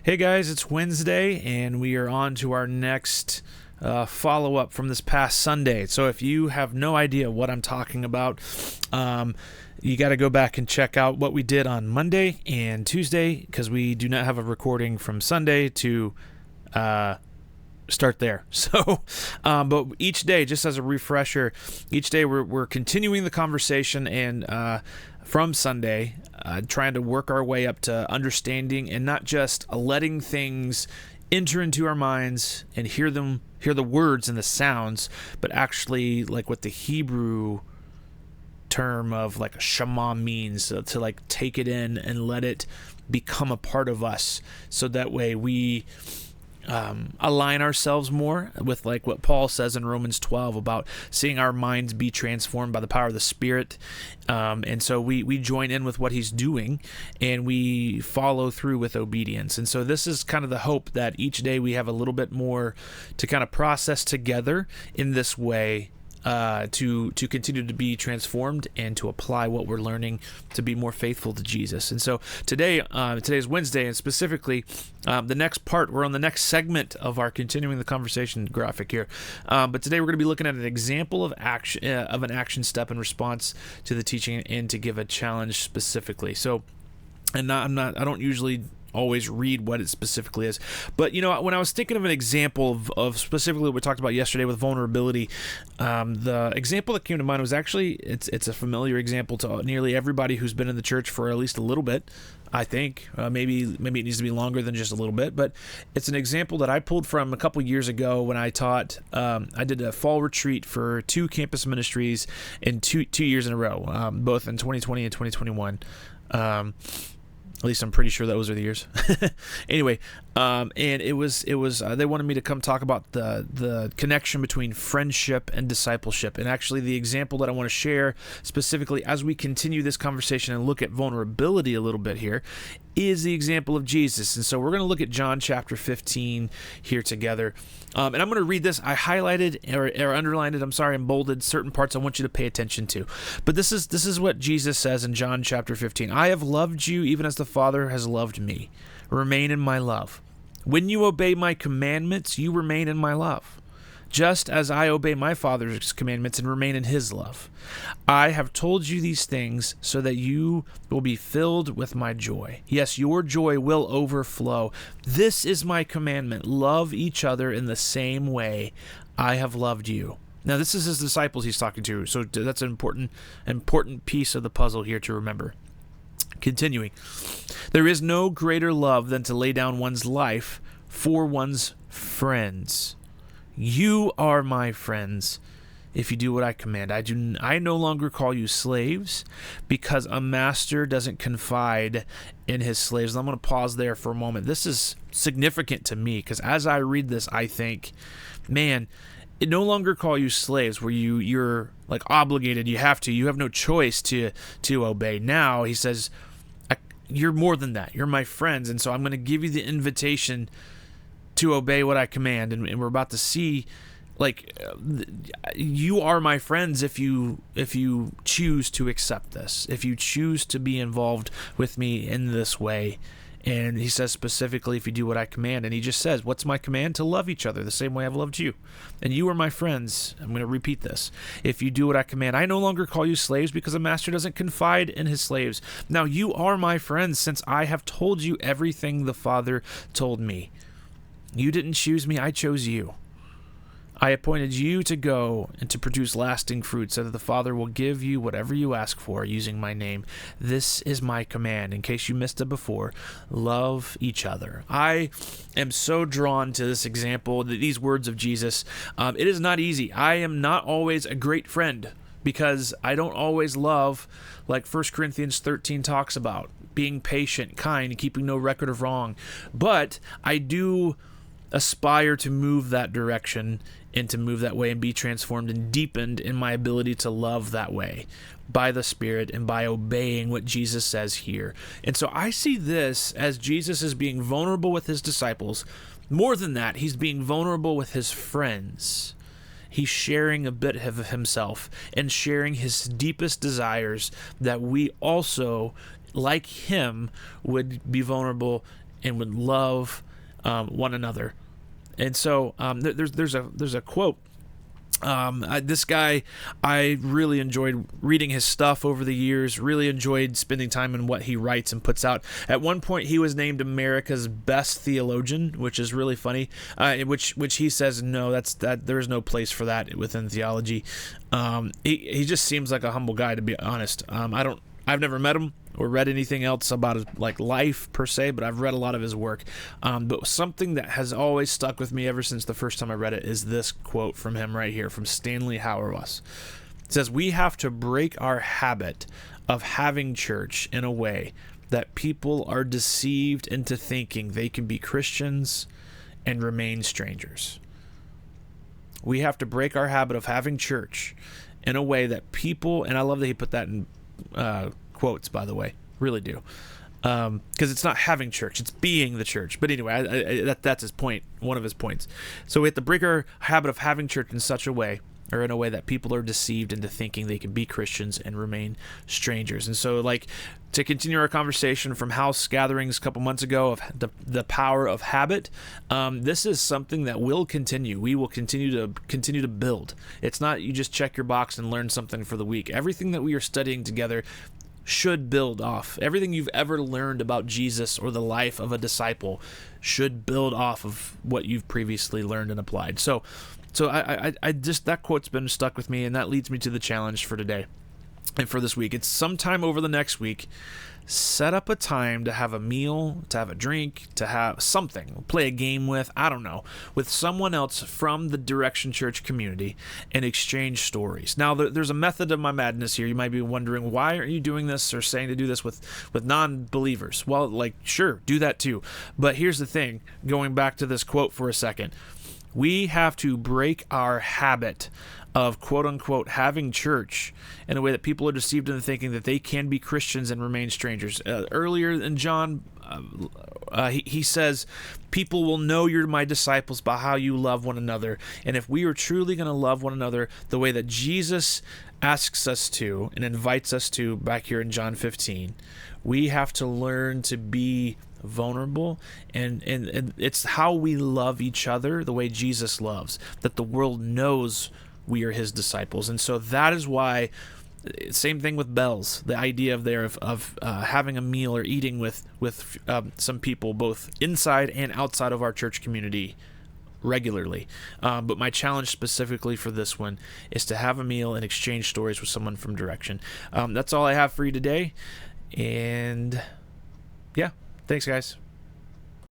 Hey guys, it's Wednesday, and we are on to our next follow-up from this past Sunday. So if you have no idea what I'm talking about, you got to go back and check out what we did on Monday and Tuesday, because we do not have a recording from Sunday to start there. So, but each day, just as a refresher, each day we're continuing the conversation and from Sunday, trying to work our way up to understanding and not just letting things enter into our minds and hear the words and the sounds, but actually like what the Hebrew term of like a shema means, to like take it in and let it become a part of us, so that way we align ourselves more with like what Paul says in Romans 12 about seeing our minds be transformed by the power of the Spirit. And so we join in with what he's doing, and we follow through with obedience. And so this is kind of the hope, that each day we have a little bit more to kind of process together in this way, to continue to be transformed and to apply what we're learning to be more faithful to Jesus. And so today's Wednesday, and specifically the next part, we're on the next segment of our continuing the conversation graphic here. But today we're going to be looking at an example of action, of an action step in response to the teaching, and to give a challenge specifically. So, and I don't usually always read what it specifically is, but when I was thinking of an example of specifically what we talked about yesterday with vulnerability, the example that came to mind was actually it's a familiar example to nearly everybody who's been in the church for at least a little bit. I think maybe it needs to be longer than just a little bit, but it's an example that I pulled from a couple years ago when I taught. I did a fall retreat for 2 campus ministries in two years in a row, both in 2020 and 2021. At least I'm pretty sure those are the years. Anyway, and it was they wanted me to come talk about the connection between friendship and discipleship. And actually the example that I want to share specifically as we continue this conversation and look at vulnerability a little bit here is the example of Jesus. And so we're going to look at John chapter 15 here together. And I'm going to read this. I highlighted or underlined it, and bolded certain parts I want you to pay attention to. But this is what Jesus says in John chapter 15. I have loved you even as the Father has loved me. Remain in my love. When you obey my commandments, you remain in my love, just as I obey my Father's commandments and remain in his love. I have told you these things so that you will be filled with my joy. Yes, your joy will overflow. This is my commandment. Love each other in the same way I have loved you. Now, this is his disciples he's talking to, so that's an important piece of the puzzle here to remember. Continuing, there is no greater love than to lay down one's life for one's friends. You are my friends if you do what I command. I no longer call you slaves, because a master doesn't confide in his slaves. And I'm going to pause there for a moment. This is significant to me, because as I read this, I think, man, it no longer call you slaves where you're like obligated, you have no choice to obey. Now he says, you're more than that. You're my friends. And so I'm going to give you the invitation to obey what I command. And we're about to see, like, you are my friends if you choose to accept this, if you choose to be involved with me in this way. And he says specifically, if you do what I command. And he just says, what's my command? To love each other the same way I've loved you. And you are my friends. I'm going to repeat this. If you do what I command, I no longer call you slaves, because a master doesn't confide in his slaves. Now you are my friends, since I have told you everything the Father told me. You didn't choose me, I chose you. I appointed you to go and to produce lasting fruit, so that the Father will give you whatever you ask for using my name. This is my command. In case you missed it before, love each other. I am so drawn to this example, these words of Jesus. It is not easy. I am not always a great friend, because I don't always love, like 1 Corinthians 13 talks about, being patient, kind, keeping no record of wrong. But I do aspire to move that direction and to move that way and be transformed and deepened in my ability to love that way by the Spirit and by obeying what Jesus says here. And so I see this as Jesus is being vulnerable with his disciples. More than that, he's being vulnerable with his friends. He's sharing a bit of himself and sharing his deepest desires, that we also, like him, would be vulnerable and would love one another. And so there's a quote. This guy, I really enjoyed reading his stuff over the years, really enjoyed spending time in what he writes and puts out. At one point, he was named America's best theologian, which is really funny, which he says, no, there is no place for that within theology. He just seems like a humble guy, to be honest. I've never met him or read anything else about his life per se, but I've read a lot of his work. But something that has always stuck with me ever since the first time I read it is this quote from him right here, from Stanley Hauerwas. It says, "We have to break our habit of having church in a way that people are deceived into thinking they can be Christians and remain strangers." We have to break our habit of having church in a way that people, and I love that he put that in quotes, by the way, really do, because it's not having church, it's being the church. But anyway, that's his point, one of his points. So we have to break our habit of having church in such a way, or in a way that people are deceived into thinking they can be Christians and remain strangers. And so, to continue our conversation from house gatherings a couple months ago of the power of habit, this is something that will continue. We will continue to build. It's not you just check your box and learn something for the week. Everything that we are studying together should build off. Everything you've ever learned about Jesus or the life of a disciple should build off of what you've previously learned and applied. So I just, that quote's been stuck with me, and that leads me to the challenge for today and for this week. It's sometime over the next week, set up a time to have a meal, to have a drink, to have something, play a game with, I don't know, with someone else from the Direction Church community and exchange stories. Now, there's a method of my madness here. You might be wondering, why are you doing this or saying to do this with non-believers? Well, sure, do that too. But here's the thing, going back to this quote for a second. We have to break our habit of quote-unquote having church in a way that people are deceived into thinking that they can be Christians and remain strangers. Earlier in John, he says, people will know you're my disciples by how you love one another. And if we are truly going to love one another the way that Jesus asks us to and invites us to back here in John 15, we have to learn to be vulnerable, and it's how we love each other the way Jesus loves, that the world knows we are his disciples. And so that is why, same thing with bells, the idea of having a meal or eating with some people both inside and outside of our church community regularly. But my challenge specifically for this one is to have a meal and exchange stories with someone from Direction. That's all I have for you today, and yeah, thanks guys.